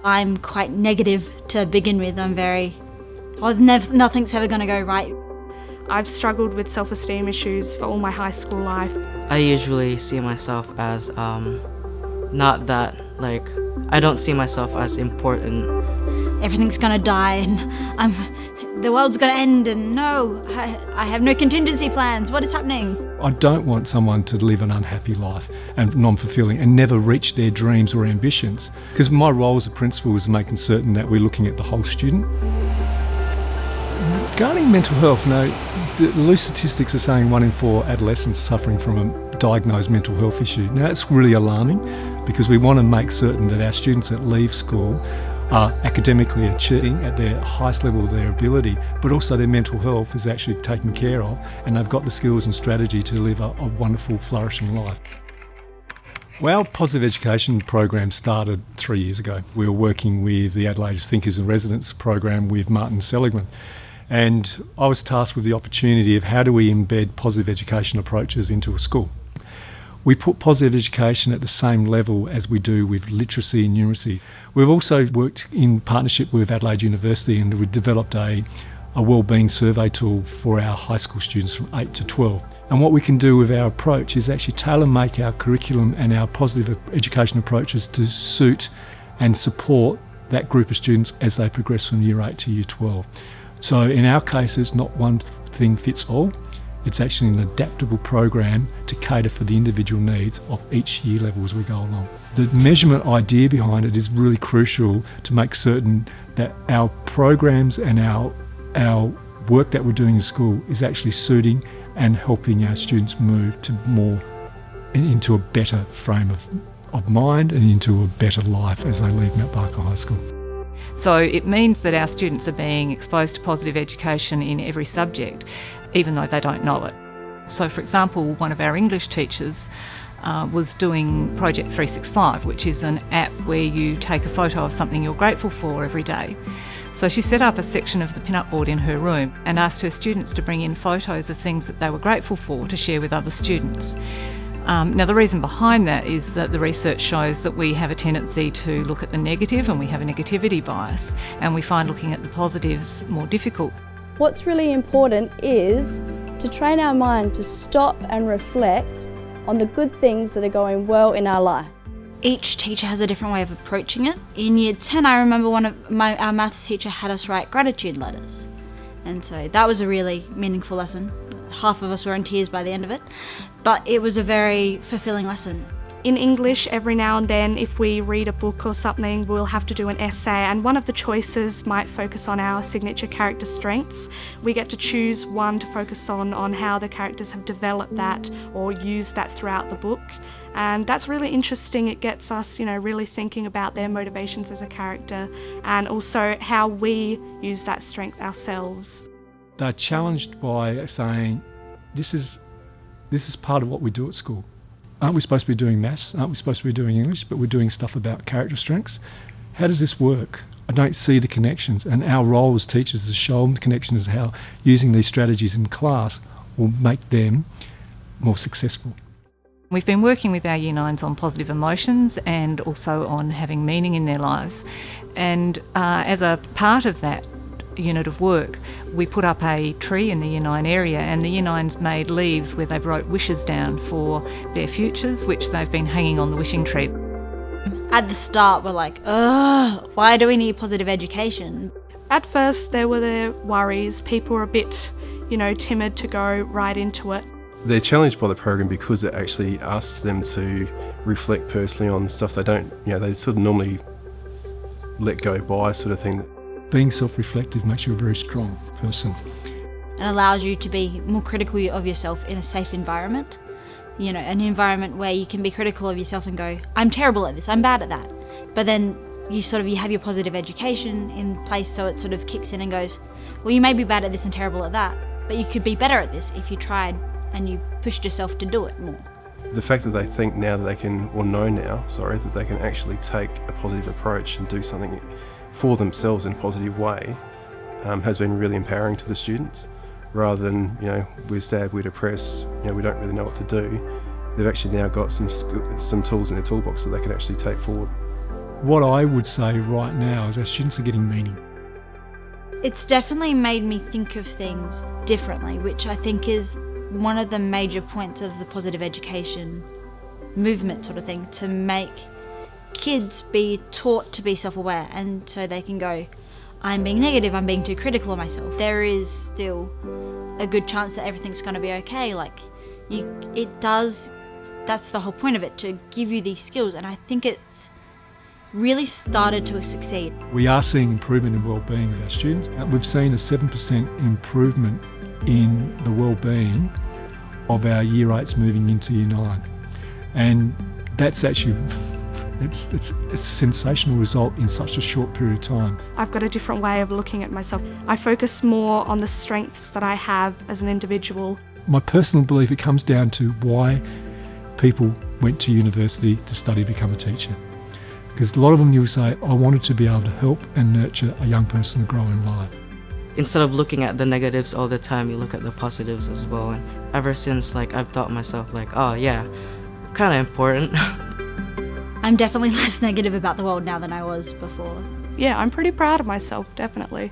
I'm quite negative to begin with. Nothing's ever going to go right. I've struggled with self-esteem issues for all my high school life. I usually see myself as not that, I don't see myself as important. Everything's going to die and the world's going to end, and no, I have no contingency plans. What is happening? I don't want someone to live an unhappy life and non-fulfilling and never reach their dreams or ambitions, because my role as a principal is making certain that we're looking at the whole student. Regarding mental health, the loose statistics are saying 1 in 4 adolescents suffering from a diagnosed mental health issue. Now that's really alarming, because we want to make certain that our students that leave school are academically achieving at their highest level of their ability, but also their mental health is actually taken care of, and they've got the skills and strategy to live a wonderful, flourishing life. Well, our positive education program started 3 years ago. We were working with the Adelaide Thinkers in Residence program with Martin Seligman. And I was tasked with the opportunity of how do we embed positive education approaches into a school. We put positive education at the same level as we do with literacy and numeracy. We've also worked in partnership with Adelaide University, and we developed a wellbeing survey tool for our high school students from 8 to 12. And what we can do with our approach is actually tailor-make our curriculum and our positive education approaches to suit and support that group of students as they progress from year 8 to year 12. So in our case, it's not one thing fits all. It's actually an adaptable program to cater for the individual needs of each year level as we go along. The measurement idea behind it is really crucial to make certain that our programs and our work that we're doing in school is actually suiting and helping our students move to into a better frame of mind and into a better life as they leave Mount Barker High School. So it means that our students are being exposed to positive education in every subject, even though they don't know it. So for example, one of our English teachers was doing Project 365, which is an app where you take a photo of something you're grateful for every day. So she set up a section of the pin-up board in her room and asked her students to bring in photos of things that they were grateful for to share with other students. Now the reason behind that is that the research shows that we have a tendency to look at the negative, and we have a negativity bias, and we find looking at the positives more difficult. What's really important is to train our mind to stop and reflect on the good things that are going well in our life. Each teacher has a different way of approaching it. In year 10, I remember our maths teacher had us write gratitude letters. And so that was a really meaningful lesson. Half of us were in tears by the end of it, but it was a very fulfilling lesson. In English, every now and then, if we read a book or something, we'll have to do an essay, and one of the choices might focus on our signature character strengths. We get to choose one to focus on how the characters have developed that or used that throughout the book. And that's really interesting. It gets us, really thinking about their motivations as a character, and also how we use that strength ourselves. They're challenged by saying, this is part of what we do at school. Aren't we supposed to be doing maths? Aren't we supposed to be doing English? But we're doing stuff about character strengths. How does this work? I don't see the connections. And our role as teachers is to show them the connections, how using these strategies in class will make them more successful. We've been working with our Year 9s on positive emotions and also on having meaning in their lives. And as a part of that unit of work, we put up a tree in the Year 9 area, and the Year 9s made leaves where they wrote wishes down for their futures, which they've been hanging on the wishing tree. At the start, we're like, why do we need positive education? At first, there were their worries. People were a bit, timid to go right into it. They're challenged by the program because it actually asks them to reflect personally on stuff they don't, they sort of normally let go by, sort of thing. Being self-reflective makes you a very strong person. It allows you to be more critical of yourself in a safe environment. An environment where you can be critical of yourself and go, I'm terrible at this, I'm bad at that. But then you have your positive education in place, so it sort of kicks in and goes, well, you may be bad at this and terrible at that, but you could be better at this if you tried and you pushed yourself to do it more. The fact that they think now that they can, or know now, that they can actually take a positive approach and do something for themselves in a positive way has been really empowering to the students. Rather than, we're sad, we're depressed, we don't really know what to do. They've actually now got some tools in their toolbox that they can actually take forward. what I would say right now is our students are getting meaning. It's definitely made me think of things differently, which I think is one of the major points of the positive education movement sort of thing, to make kids be taught to be self-aware, and so they can go, I'm being negative, I'm being too critical of myself. There is still a good chance that everything's going to be okay. That's the whole point of it, to give you these skills, and I think it's really started to succeed. We are seeing improvement in well-being of our students. We've seen a 7% improvement in the well-being of our Year 8s moving into Year 9. And that's actually, it's a sensational result in such a short period of time. I've got a different way of looking at myself. I focus more on the strengths that I have as an individual. My personal belief, it comes down to why people went to university to study to become a teacher. Because a lot of them, you'll say, I wanted to be able to help and nurture a young person to grow in life. Instead of looking at the negatives all the time, you look at the positives as well. And ever since, I've thought myself, oh yeah, kind of important. I'm definitely less negative about the world now than I was before. Yeah, I'm pretty proud of myself, definitely.